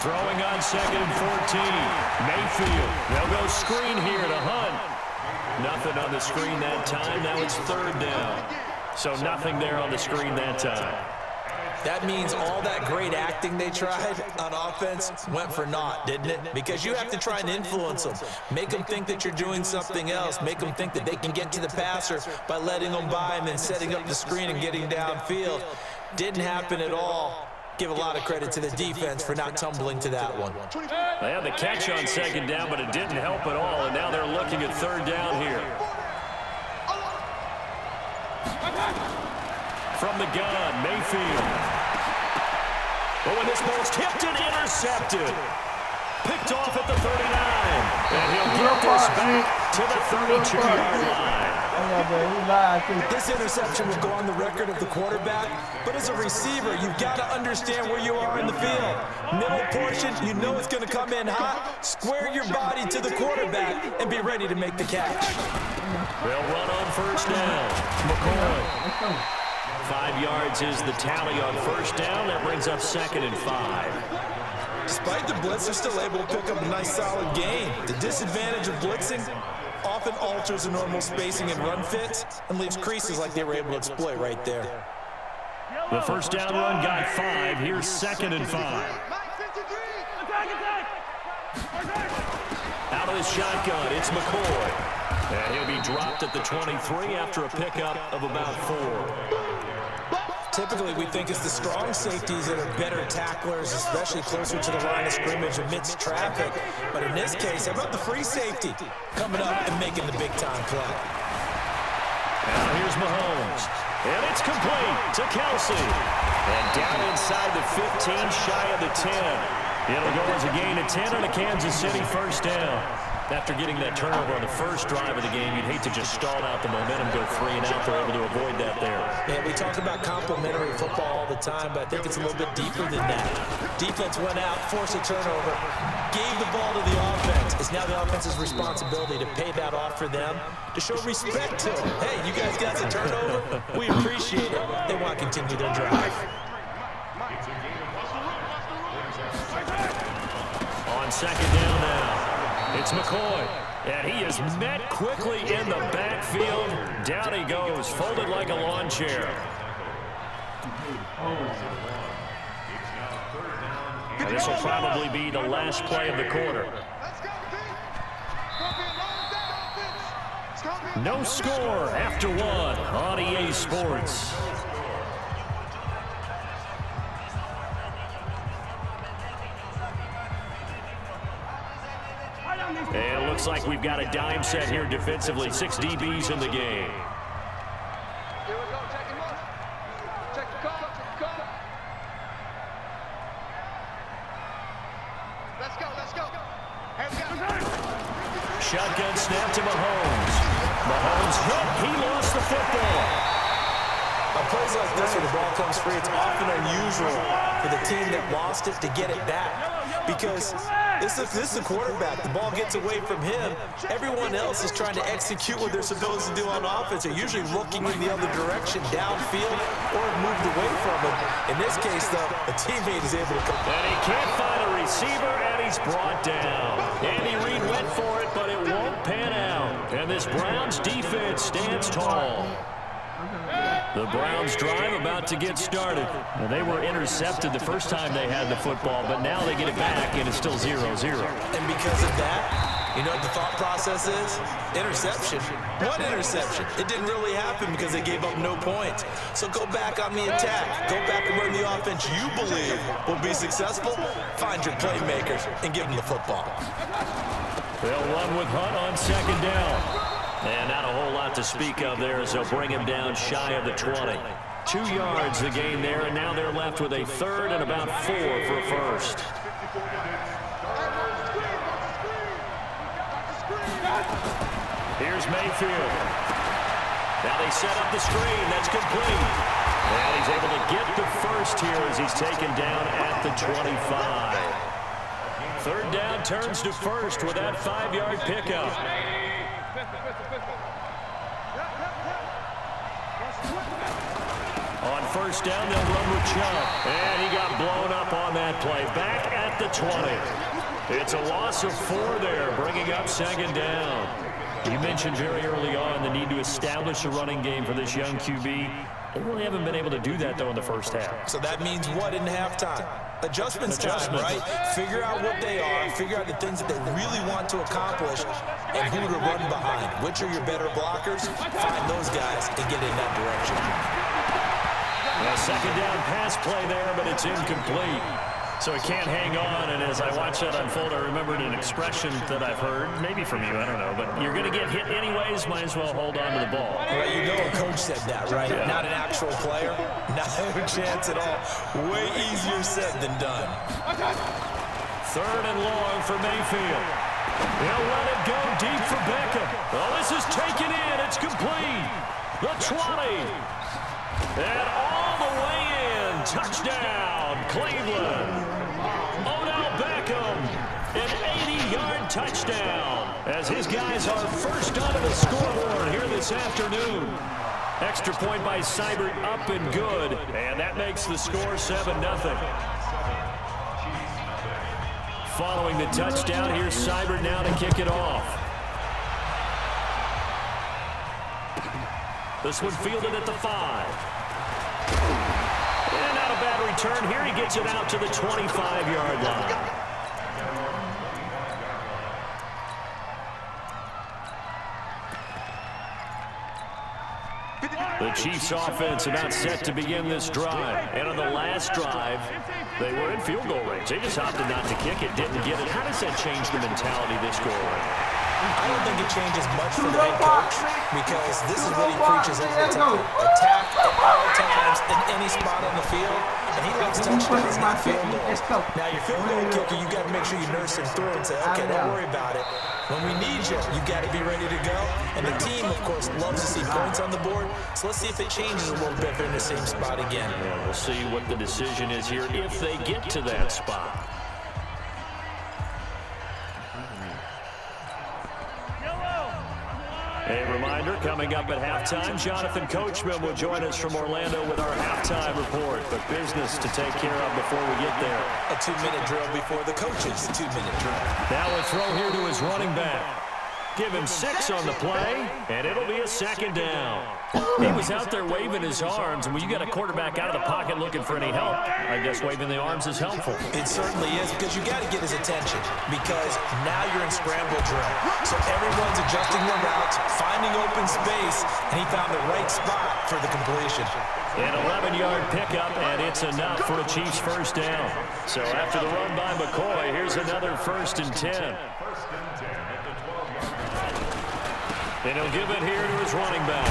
Throwing on 2nd and 14. Mayfield. They'll go screen here to Hunt. Nothing on the screen that time. Now it's 3rd down. So nothing there on the screen that time. That means all that great acting they tried on offense went for naught, didn't it? Because you have to try and influence them. Make them think that you're doing something else. Make them think that they can get to the passer by letting them by and then setting up the screen and getting downfield. Didn't happen at all. Give a lot of credit to the defense for not tumbling to that one. They had the catch on 2nd down, but it didn't help at all, and now they're looking at 3rd down here. From the gun, Mayfield. Oh, and this ball's tipped and intercepted. Picked off at the 39. And he'll get this back to the 32-yard line. This interception will go on the record of the quarterback, but as a receiver, you've got to understand where you are in the field. Middle portion, you know it's going to come in hot. Square your body to the quarterback and be ready to make the catch. They'll run on 1st down. McCoy. 5 yards is the tally on 1st down. That brings up 2nd and 5. Despite the blitz, they're still able to pick up a nice solid gain. The disadvantage of blitzing often alters the normal spacing and run fits and leaves creases like they were able to exploit right there. The 1st down run got 5. Here's 2nd and 5. Out of the shotgun, it's McCoy. And he'll be dropped at the 23 after a pickup of about 4. Typically, we think it's the strong safeties that are better tacklers, especially closer to the line of scrimmage amidst traffic. But in this case, how about the free safety coming up and making the big-time play? Now here's Mahomes. And it's complete to Kelsey. And down inside the 15, shy of the 10. It'll go as a gain of 10 on a Kansas City 1st down. After getting that turnover on the first drive of the game, you'd hate to just stall out the momentum, go 3 and out. They're able to avoid that there. Yeah, we talk about complementary football all the time, but I think it's a little bit deeper than that. Defense went out, forced a turnover, gave the ball to the offense. It's now the offense's responsibility to pay that off for them, to show respect to them. Hey, you guys got the turnover? We appreciate it. They want to continue their drive. On 2nd down now. It's McCoy, and he is met quickly in the backfield. Down he goes, folded like a lawn chair. And this will probably be the last play of the quarter. No score after 1 on EA Sports. And it looks like we've got a dime set here defensively. 6 DBs in the game. Here we go. Check him up. Check the call. Check the call. Let's go. Let's go. Hands down. Shotgun snap to Mahomes. Mahomes hit. He lost the football. On plays like this where the ball comes free, it's often unusual for the team that lost it to get it back. Because this is the quarterback. The ball gets away from him. Everyone else is trying to execute what they're supposed to do on offense. They're usually looking in the other direction, downfield, or moved away from him. In this case, though, a teammate is able to come. And he can't find a receiver, and he's brought down. Andy Reid went for it, but it won't pan out. And this Browns defense stands tall. The Browns drive about to get started. Well, they were intercepted the first time they had the football, but now they get it back, and it's still 0-0. And because of that, you know what the thought process is? Interception. What interception? It didn't really happen because they gave up no points. So go back on the attack. Go back and run the offense you believe will be successful. Find your playmakers and give them the football. They'll run with Hunt on 2nd down. And not a whole lot to speak of there as they'll bring him down shy of the 20. 2 yards the gain there, and now they're left with a 3rd and about 4 for a first. Here's Mayfield. Now they set up the screen. That's complete. And he's able to get the first here as he's taken down at the 25. 3rd down turns to first with that 5-yard pickup. On 1st down, they'll run with Chubb. And he got blown up on that play. Back at the 20. It's a loss of 4 there, bringing up second down. You mentioned very early on the need to establish a running game for this young QB. They really haven't been able to do that, though, in the first half. So that means what in halftime? Adjustments time, right? Figure out what they are, figure out the things that they really want to accomplish, and who to run behind. Which are your better blockers? Find those guys and get in that direction. A second down pass play there, but it's incomplete. So he can't hang on, and as I watch that unfold, I remembered an expression that I've heard, maybe from you, I don't know, but you're going to get hit anyways, might as well hold on to the ball. Right, you know a coach said that, right? Yeah. Not an actual player. Not a chance at all. Way easier said than done. 3rd and long for Mayfield. He'll let it go deep for Beckham. Well, this is taken in. It's complete. The 20. And all the way in. Touchdown, Cleveland. Odell Beckham, an 80-yard touchdown, as his guys are first onto the scoreboard here this afternoon. Extra point by Seibert, up and good, and that makes the score 7-0. Following the touchdown, here's Seibert now to kick it off. This one fielded at the 5. And not a bad return here. He gets it out to the 25-yard line. The Chiefs offense about set to begin this drive. And on the last drive, they were in field goal range. They just opted not to kick it, didn't get it. How does that change the mentality this go around? I don't think it changes much for the head coach because this is what he preaches all the time. Attack at all times in any spot on the field, and he likes touchdowns, not field goals. Now, your field goal kicker, you got to make sure you nurse him through and say, okay, don't worry about it. When we need you, you got to be ready to go. And the team, of course, loves to see points on the board, so let's see if it changes a little bit if they're in the same spot again. Yeah, we'll see what the decision is here if they get to that spot. A reminder, coming up at halftime, Jonathan Coachman will join us from Orlando with our halftime report. But business to take care of before we get there. A 2-minute drill before the coach's 2-minute drill. Now a throw here to his running back. Give him 6 on the play, and it'll be a second down. He was out there waving his arms, and when you got a quarterback out of the pocket looking for any help, I guess waving the arms is helpful. It certainly is, because you got to get his attention, because now you're in scramble drill. So everyone's adjusting their routes, finding open space, and he found the right spot for the completion. An 11-yard pickup, and it's enough for a Chiefs first down. So after the run by McCoy, here's another 1st and 10. And he'll give it here to his running back.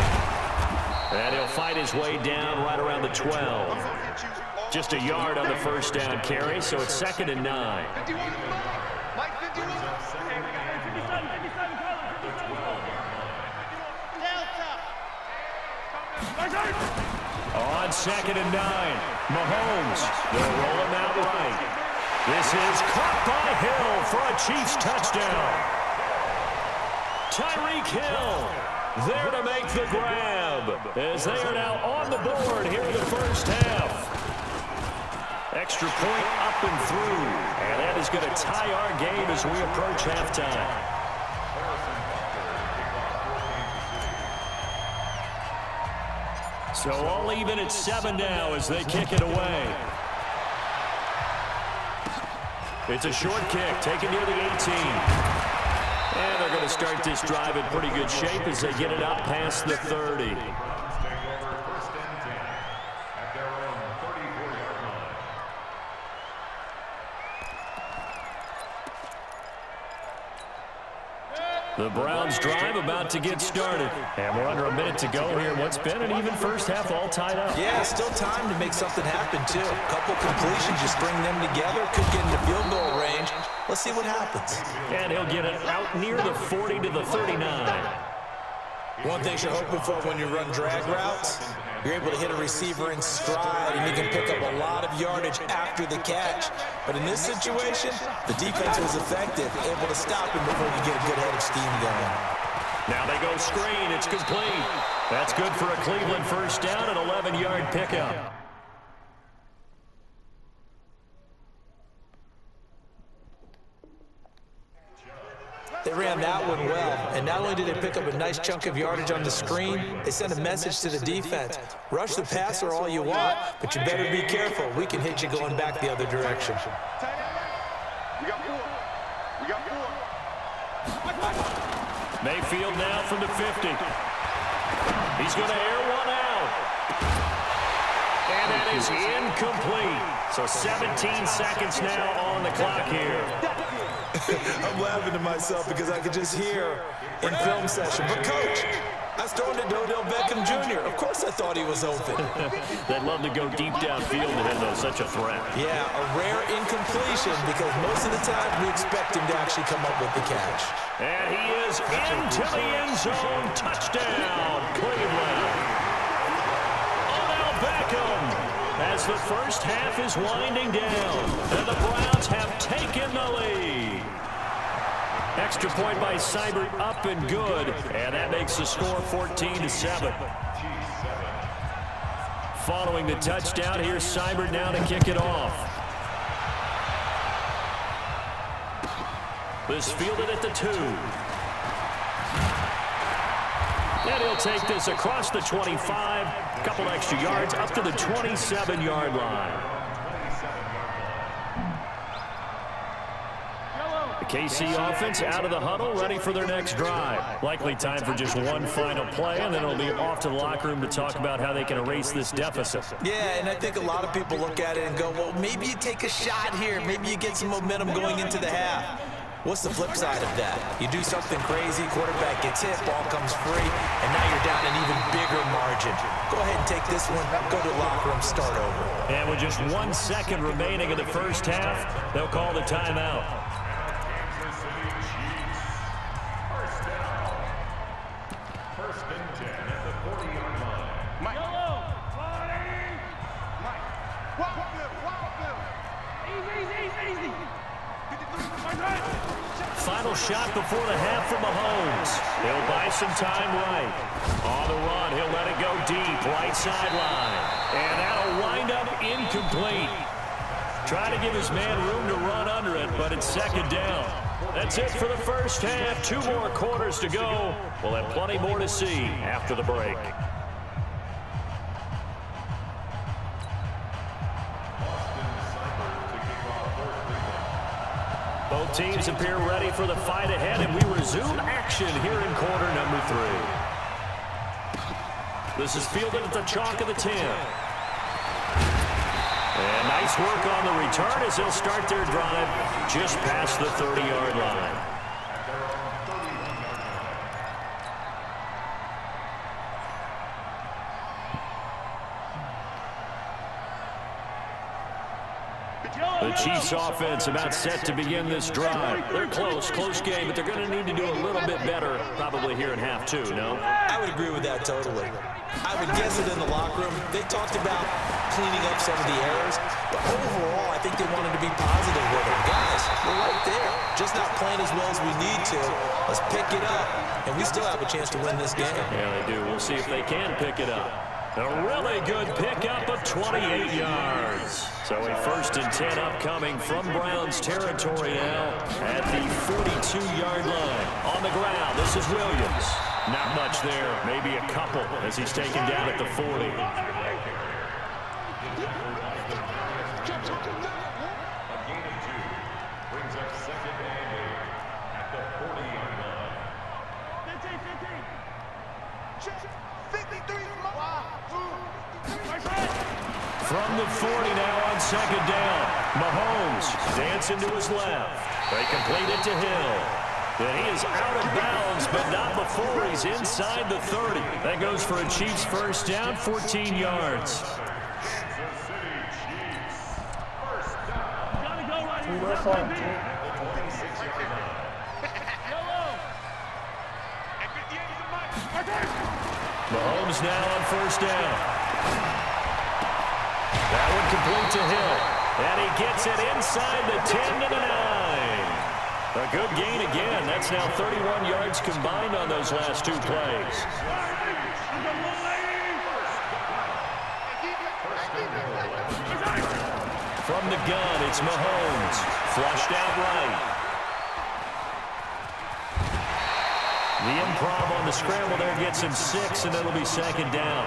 And he'll fight his way down right around the 12. Just a yard on the first down carry, so it's 2nd and 9. Mike 51. On 2nd and 9, Mahomes, they'll roll him out right. This is caught by Hill for a Chiefs touchdown. Tyreek Hill there to make the grab as they are now on the board here in the first half. Extra point up and through, and that is going to tie our game as we approach halftime. So all even at 7 now as they kick it away. It's a short kick taken near the 18. And they're going to start this drive in pretty good shape as they get it out past the 30. The Browns drive about to get started. And we're under a minute to go here. What's been an even first half, all tied up. Yeah, still time to make something happen, too. A couple completions, just bring them together. Could get into field goal range. Let's see what happens. And he'll get it out near the 40 to the 39. One thing you're hoping for when you run drag routes, you're able to hit a receiver in stride, and you can pick up a lot of yardage after the catch. But in this situation, the defense was effective, able to stop him before you get a good head of steam going. Now they go screen. It's complete. That's good for a Cleveland first down, an 11-yard pickup. They ran that one well, and not only did they pick up a nice chunk of yardage on the screen, they sent a message to the defense. Rush the passer all you want, but you better be careful. We can hit you going back the other direction. We got four. We got four. Mayfield now from the 50. He's going to air one out. And that is incomplete. So 17 seconds now on the clock here. I'm laughing to myself because I could just hear in film session, but coach, I was throwing to Odell Beckham Jr. Of course I thought he was open. They'd love to go deep downfield to him, though, such a threat. Yeah, a rare incompletion because most of the time we expect him to actually come up with the catch. And he is into the end zone. Touchdown, Cleveland. Odell Beckham, as the first half is winding down, and the Browns have taken the lead. Extra point by Seibert, up and good, and that makes the score 14-7. Following the touchdown, here's Seibert now to kick it off. This fielded at the 2. And he'll take this across the 25, a couple extra yards, up to the 27-yard line. The KC offense out of the huddle, ready for their next drive. Likely time for just one final play, and then it'll be off to the locker room to talk about how they can erase this deficit. Yeah, and I think a lot of people look at it and go, well, maybe you take a shot here. Maybe you get some momentum going into the half. What's the flip side of that? You do something crazy, quarterback gets hit, ball comes free, and now you're down an even bigger margin. Go ahead and take this one, go to the locker room, start over. And with just 1 second remaining in the first half, they'll call the timeout. First and 10 at the 40-yard line. Mike. Mike. Walk them. Easy. Final shot before the half from Mahomes. He'll buy some time right. On the run, he'll let it go deep, right sideline. And that'll wind up incomplete. Trying to give his man room to run under it, but it's second down. That's it for the first half. 2 more quarters to go. We'll have plenty more to see after the break. Both teams appear ready for the fight ahead, and we resume action here in quarter number 3. This is fielded at the chalk of the 10. And nice work on the return as they'll start their drive just past the 30-yard line. The Chiefs offense about set to begin this drive. They're close game, but they're going to need to do a little bit better probably here in half 2, no? I would agree with that totally. I would guess that in the locker room, they talked about cleaning up some of the errors, but overall, I think they wanted to be positive with them. Guys, we're right there, just not playing as well as we need to. Let's pick it up, and we still have a chance to win this game. Yeah, they do. We'll see if they can pick it up. A really good pickup of 28 yards. So a 1st and 10 upcoming from Browns territory now at the 42-yard line. On the ground, this is Williams. Not much there, maybe a couple as he's taken down at the 40. Brings up second and 8 at the 40-yard line. 53. From the 40 now on second down. Mahomes dancing to his left. They complete it to Hill. And he is out of bounds, but not before he's inside the 30. That goes for a Chiefs first down, 14 yards. Mahomes now on first down. That one complete to Hill. And he gets it inside the 10 to the 9. A good gain again. That's now 31 yards combined on those last 2 plays. From the gun, it's Mahomes. Flushed out right. The improv on the scramble there gets him 6, and it'll be second down.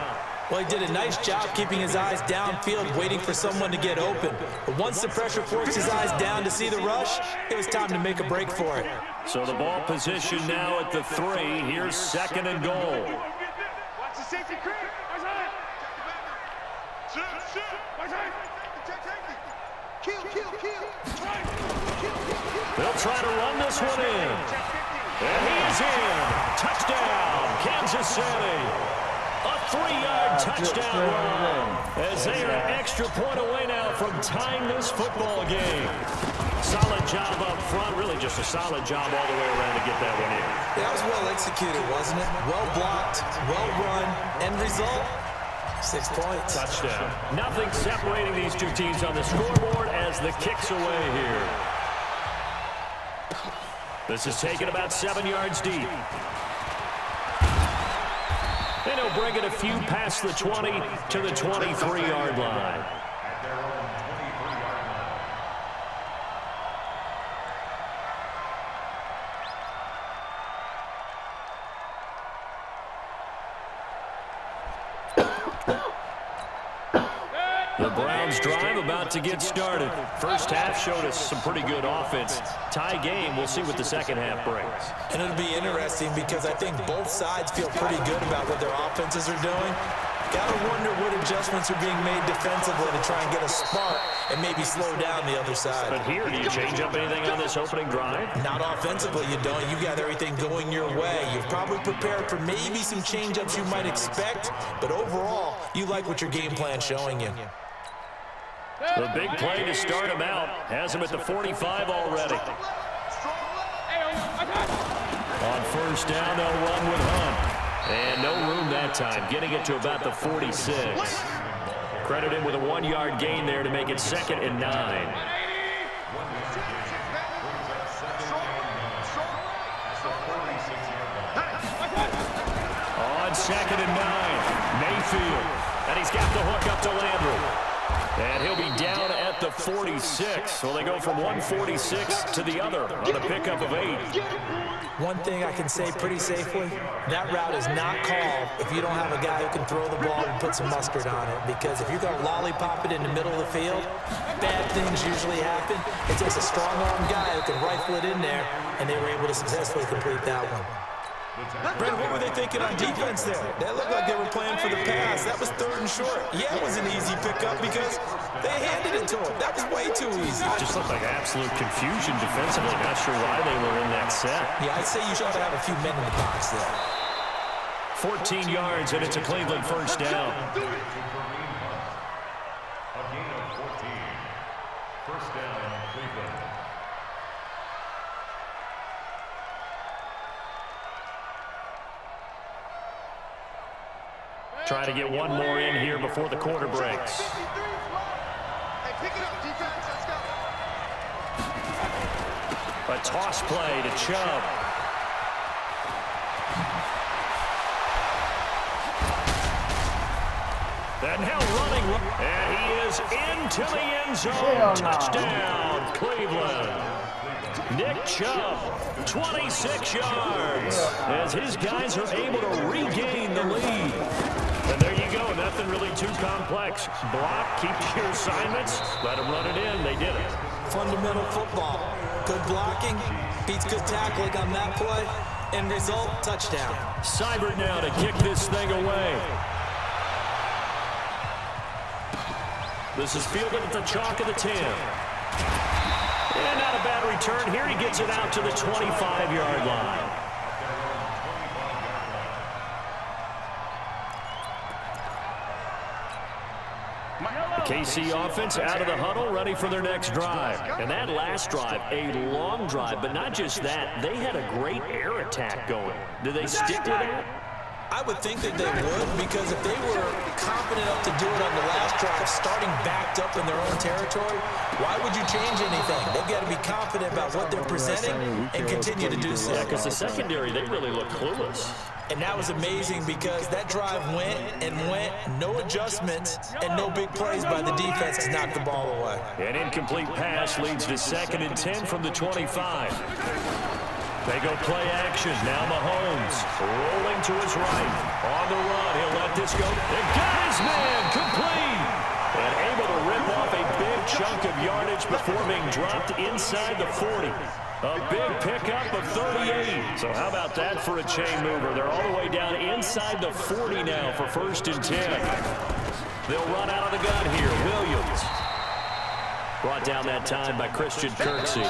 Well, he did a nice job keeping his eyes downfield, waiting for someone to get open. But once the pressure forced his eyes down to see the rush, it was time to make a break for it. So the ball position now at the 3. Here's second and goal. Watch the safety creep. They'll try to run this one in. And he is in. Touchdown, Kansas City. A 3-yard touchdown run as they are an extra point away now from tying this football game. Solid job up front, really just a solid job all the way around to get that one in. That was well executed, wasn't it? Well blocked, well run, end result, 6 points. Touchdown. Nothing separating these two teams on the scoreboard as the kick's away here. This is taken about 7 yards deep. And he'll bring it a few past the 20 to the 23-yard line. The Browns drive about to get started. First half showed us some pretty good offense. Tie game, we'll see what the second half brings. And it'll be interesting because I think both sides feel pretty good about what their offenses are doing. Gotta wonder what adjustments are being made defensively to try and get a spark and maybe slow down the other side. But here, do you change up anything on this opening drive? Not offensively, you don't. You got everything going your way. You've probably prepared for maybe some change-ups you might expect, but overall, you like what your game plan's showing you. The big play to start him out has him at the 45 already. On first down, they'll run with Hunt. And no room that time, getting it to about the 46. Credit him with a 1-yard gain there to make it 2nd and 9. On 2nd and 9, Mayfield. And he's got the hook up to Landry. And he'll be down at the 46. So they go from 146 to the other on a pickup of 8. One thing I can say pretty safely, that route is not called if you don't have a guy who can throw the ball and put some mustard on it. Because if you're going to lollipop it in the middle of the field, bad things usually happen. It takes a strong-arm guy who can rifle it in there, and they were able to successfully complete that one. Brent, what were they thinking on defense there? That looked like they were playing for the pass. That was 3rd and short. Yeah, it was an easy pickup because they handed it to him. That was way too easy. It just looked like absolute confusion defensively. Not sure why they were in that set. Yeah, I'd say you should have a few men in the box there. 14 yards, and it's a Cleveland first down. A gain of 14. First down, Cleveland. Trying to get one more in here before the quarter breaks. Hey, pick it up, defense. Let's go. A toss play to Chubb. And now running. And he is into the end zone. Touchdown, Cleveland. Nick Chubb, 26 yards, as his guys are able to regain the lead. And there you go, nothing really too complex. Block, keep your assignments, let them run it in. They did it. Fundamental football. Good blocking, beats good tackling on that play. End result, touchdown. Seibert now to kick this thing away. This is fielded at the chalk of the 10. And not a bad return. Here he gets it out to the 25-yard line. KC offense out of the huddle, ready for their next drive. And that last drive, a long drive, but not just that. They had a great air attack going. Do they stick with that? I would think that they would, because if they were confident enough to do it on the last drive, starting backed up in their own territory, why would you change anything? They've got to be confident about what they're presenting and continue to do so. Yeah, because the secondary, they really look clueless. And that was amazing because that drive went and went, no adjustments, and no big plays by the defense to knock the ball away. An incomplete pass leads to 2nd and 10 from the 25. They go play action. Now Mahomes rolling to his right. On the run, he'll let this go. They got his man complete. And able to rip off a big chunk of yardage before being dropped inside the 40. A big pickup of 38. So how about that for a chain mover? They're all the way down inside the 40 now for 1st and 10. They'll run out of the gun here. Williams. Brought down that time by Christian Kirksey.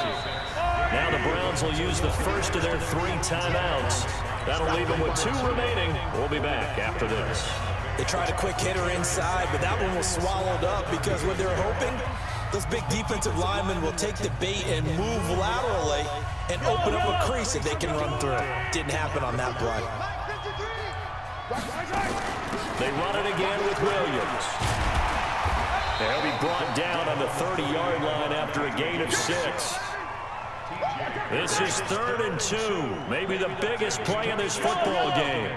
Now the Browns will use the first of their 3 timeouts. That'll leave them with 2 remaining. We'll be back after this. They tried a quick hitter inside, but that one was swallowed up because what they're hoping, those big defensive linemen will take the bait and move laterally and open up a crease that they can run through. Didn't happen on that play. They run it again with Williams. They'll be brought down on the 30-yard line after a gain of 6. This is 3rd and 2. Maybe the biggest play in this football game.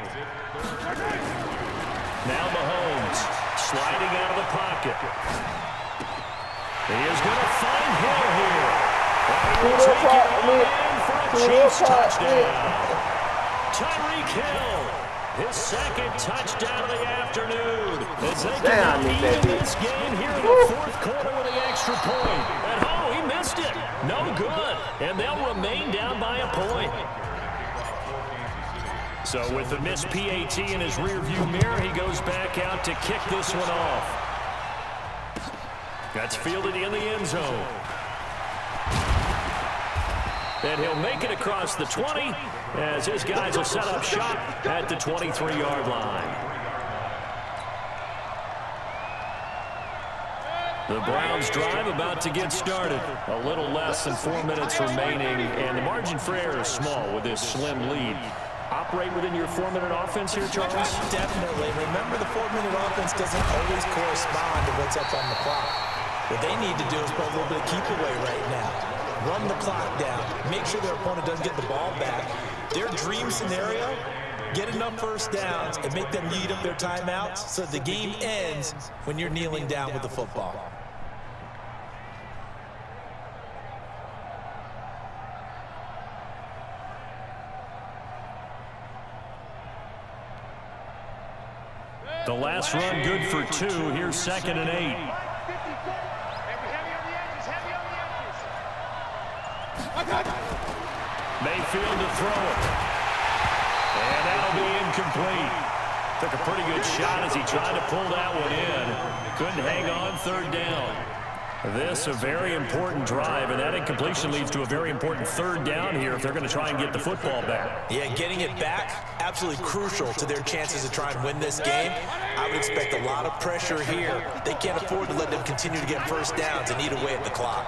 Now Mahomes sliding out of the pocket. He is going to find Hill here. And he will take it all in for a Chiefs touchdown. Tyreek Hill, his 2nd touchdown of the afternoon. As they can even this game here in the 4th quarter with the extra point. And oh, he missed it. No good. And they'll remain down by a point. So with the missed PAT in his rearview mirror, he goes back out to kick this one off. That's fielded in the end zone. And he'll make it across the 20 as his guys will set up shop at the 23-yard line. The Browns drive about to get started. A little less than 4 minutes remaining, and the margin for error is small with this slim lead. Operate within your 4-minute offense here, Charles? Definitely. Remember, the 4-minute offense doesn't always correspond to what's up on the clock. What they need to do is play a little bit of keep away right now. Run the clock down. Make sure their opponent doesn't get the ball back. Their dream scenario, get enough first downs and make them eat up their timeouts so the game ends when you're kneeling down with the football. The last run good for 2. Here's 2nd and 8. Mayfield to throw it. And that'll be incomplete. Took a pretty good shot as he tried to pull that one in. Couldn't hang on 3rd down. This a very important drive, and that incompletion leads to a very important 3rd down here if they're going to try and get the football back. Yeah, getting it back, absolutely crucial to their chances to try and win this game. I would expect a lot of pressure here. They can't afford to let them continue to get first downs and eat away at the clock.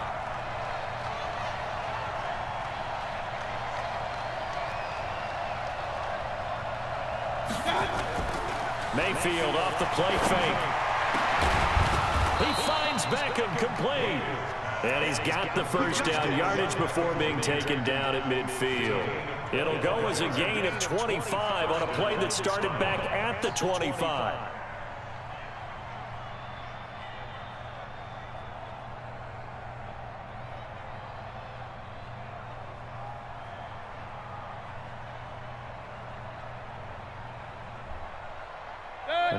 Mayfield off the play fake. He finds Beckham complete. And he's got the first down yardage before being taken down at midfield. It'll go as a gain of 25 on a play that started back at the 25.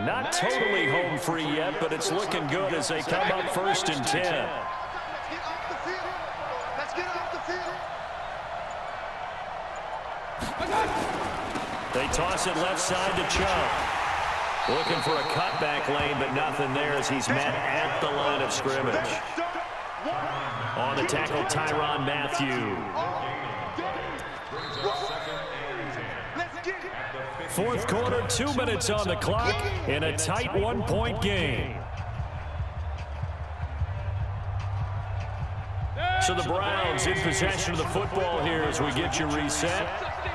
Not totally home free yet, but it's looking good as they come up 1st and 10. Let's get off the field. They toss it left side to Chubb. Looking for a cutback lane, but nothing there as he's met at the line of scrimmage. On the tackle, Tyrann Mathieu. 4th quarter, 2 minutes on the clock in a tight 1-point game. So the Browns in possession of the football here as we get you reset.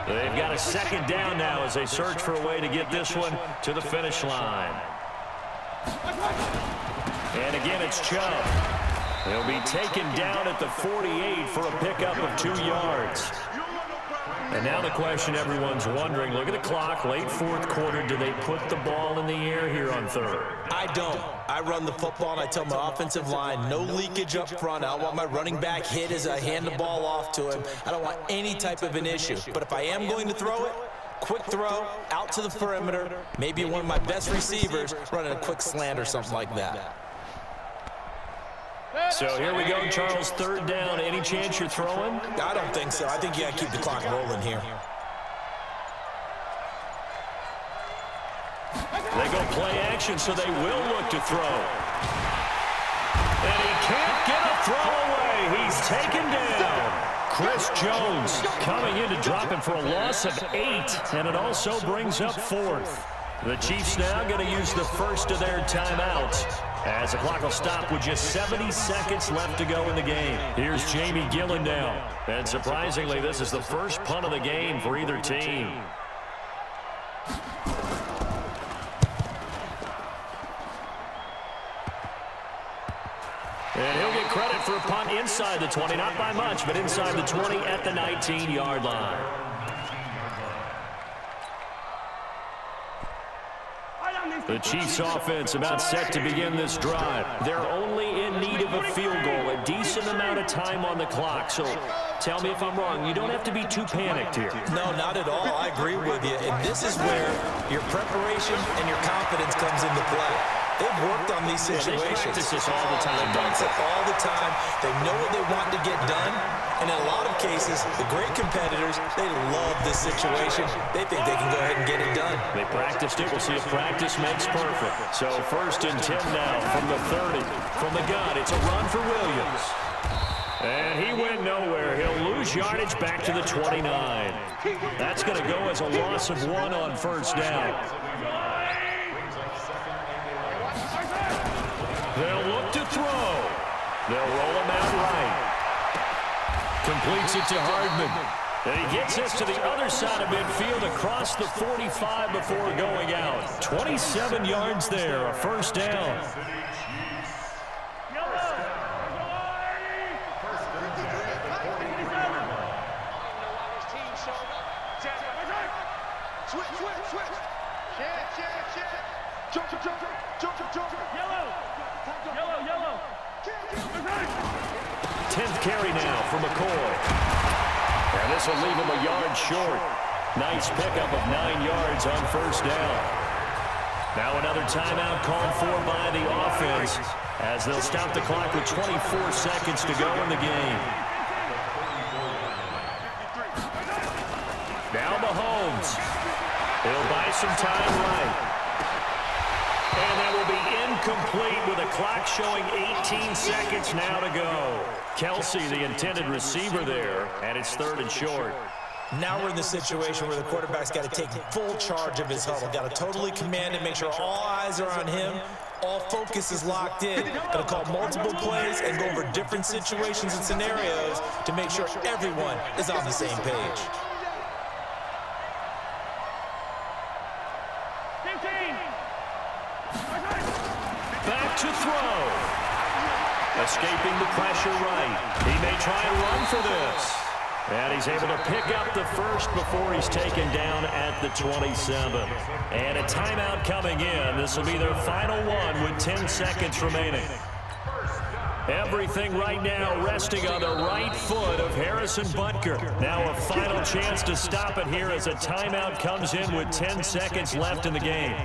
They've got a 2nd down now as they search for a way to get this one to the finish line. And again, it's Chubb. He'll be taken down at the 48 for a pickup of 2 yards. And And now the question everyone's wondering, look at the clock, late fourth quarter, do they put the ball in the air here on third? I don't. I run the football, and I tell my offensive line, no leakage up front. I don't want my running back hit as I hand the ball off to him. I don't want any type of an issue. But if I am going to throw it, quick throw, out to the perimeter, maybe one of my best receivers running a quick slant or something like that. So here we go, Charles, third down. Any chance you're throwing? I don't think so. I think you got to keep the clock rolling here. They go play action, so they will look to throw. And he can't get a throw away. He's taken down. Chris Jones coming in to drop him for a loss of 8, and it also brings up fourth. The Chiefs now going to use the first of their timeouts, as the clock will stop with just 70 seconds left to go in the game. Here's Jamie Gillen now. And surprisingly, this is the first punt of the game for either team. And he'll get credit for a punt inside the 20, not by much, but inside the 20 at the 19-yard line. The Chiefs offense about set to begin this drive. They're only in need of a field goal, a decent amount of time on the clock. So tell me if I'm wrong, you don't have to be too panicked here. No, not at all. I agree with you. And this is where your preparation and your confidence comes into play. They've worked on these situations. They practice this all the time. They practice it all the time. They know what they want to get done. And in a lot of cases, the great competitors, they love this situation. They think they can go ahead and get it done. They practiced it. We'll see if practice makes perfect. So 1st and 10 now from the 30. From the gun, it's a run for Williams. And he went nowhere. He'll lose yardage back to the 29. That's going to go as a loss of 1 on first down. They'll look to throw. They'll roll him out right. Completes it to Hardman. And he gets us to the other side of midfield across the 45 before going out. 27 yards there, a first down. Yellow. 10th carry now for McCoy. And this will leave him a yard short. Nice pickup of 9 yards on first down. Now another timeout called for by the offense, as they'll stop the clock with 24 seconds to go in the game. Now Mahomes. He'll buy some time right. And that will be incomplete with a clock showing 18 seconds now to go. Kelsey, the intended receiver there, and it's 3rd and short. Now we're in the situation where the quarterback's got to take full charge of his huddle. Got to totally command it, make sure all eyes are on him. All focus is locked in. Got to call multiple plays and go over different situations and scenarios to make sure everyone is on the same page. Back to throw. Escaping the pressure right. He may try and run for this. And he's able to pick up the first before he's taken down at the 27. And a timeout coming in. This will be their final one with 10 seconds remaining. Everything right now resting on the right foot of Harrison Butker. Now a final chance to stop it here as a timeout comes in with 10 seconds left in the game.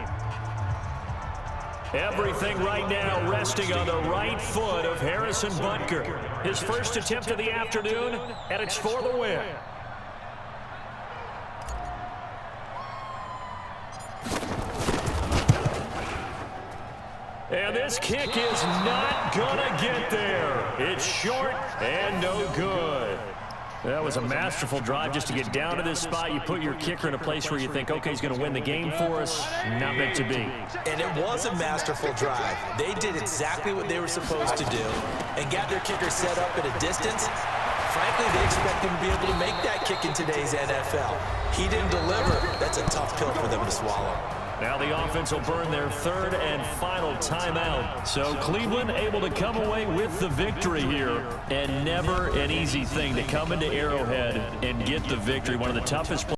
Everything right now resting on the right foot of Harrison Butker. His first attempt of the afternoon, and it's for the win. And this kick is not gonna get there. It's short and no good. That was a masterful drive just to get down to this spot. You put your kicker in a place where you think, okay, he's going to win the game for us. Not meant to be. And it was a masterful drive. They did exactly what they were supposed to do and got their kicker set up at a distance. Frankly, they expect him to be able to make that kick in today's NFL. He didn't deliver. That's a tough pill for them to swallow. Now the offense will burn their third and final timeout. So Cleveland able to come away with the victory here. And never an easy thing to come into Arrowhead and get the victory. One of the toughest